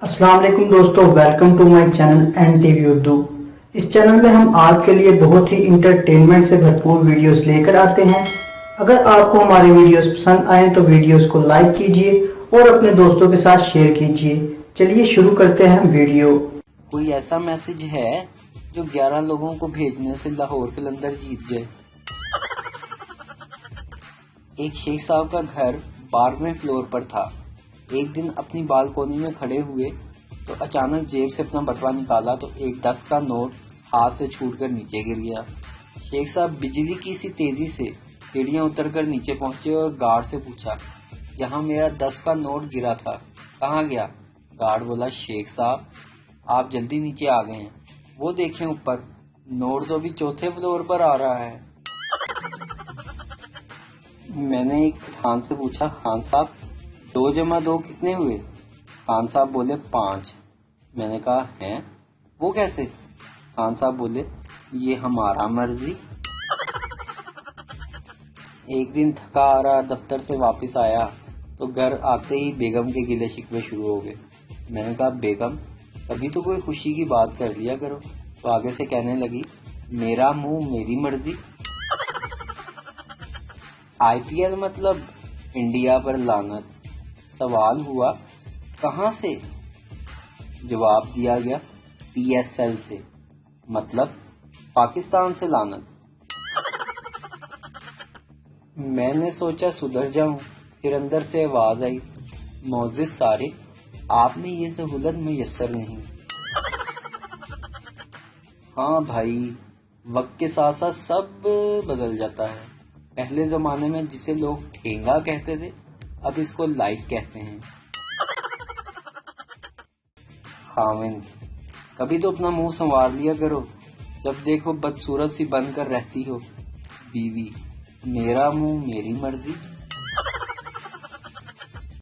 अस्सलाम वालेकुम दोस्तों, welcome to my channel N TV Urdu. इस चैनल में हम आपके लिए बहुत ही इंटरटेनमेंट से भरपूर वीडियोस लेकर आते हैं। अगर आपको हमारे वीडियोस पसंद आए तो वीडियोस को लाइक कीजिए और अपने दोस्तों के साथ शेयर कीजिए। चलिए शुरू करते हैं वीडियो। कोई ऐसा मैसेज है जो 11 लोगों को भेजने से लाहौर कलंदर जीत जाए। एक शेख साहब का घर 12वें फ्लोर पर था। एक दिन अपनी बालकोनी में खड़े हुए तो अचानक जेब से अपना बटुआ निकाला तो एक 10 का नोट हाथ से छूटकर नीचे गिर गया। शेख साहब बिजली की सी तेजी से सीढ़ियां उतरकर नीचे पहुंचे और गार्ड से पूछा, यहाँ मेरा 10 का नोट गिरा था, कहाँ गया? गार्ड बोला, शेख साहब आप जल्दी नीचे आ गए हैं, वो देखें ऊपर, नोट तो अभी 4थे फ्लोर पर आ रहा है। मैंने एक खान से पूछा, खान साहब 2 जमा 2 कितने हुए? खान साहब बोले 5। मैंने कहा, हैं वो कैसे? खान साहब बोले, ये हमारा मर्जी। एक दिन थका आ रहा दफ्तर से वापस आया तो घर आते ही बेगम के गिले शिकवे शुरू हो गए। मैंने कहा, बेगम कभी तो कोई खुशी की बात कर लिया करो। तो आगे से कहने लगी, मेरा मुंह मेरी मर्जी। आईपीएल मतलब इंडिया पर लानत। सवाल हुआ, कहां से? जवाब दिया गया, पीएसएल से, मतलब पाकिस्तान से लानत। मैंने सोचा सुधर जाऊं, फिर अंदर से आवाज आई, मोअज़्ज़िज़ सारे आप में ये सहूलत मुयस्सर नहीं। हाँ भाई, वक्त के साथ साथ सब बदल जाता है। पहले जमाने में जिसे लोग ठेंगा कहते थे, अब इसको लाइक कहते हैं। खाविंद कभी तो अपना मुंह संवार लिया करो, जब देखो बदसूरत सी बनकर रहती हो। बीवी, मेरा मुंह मेरी मर्जी।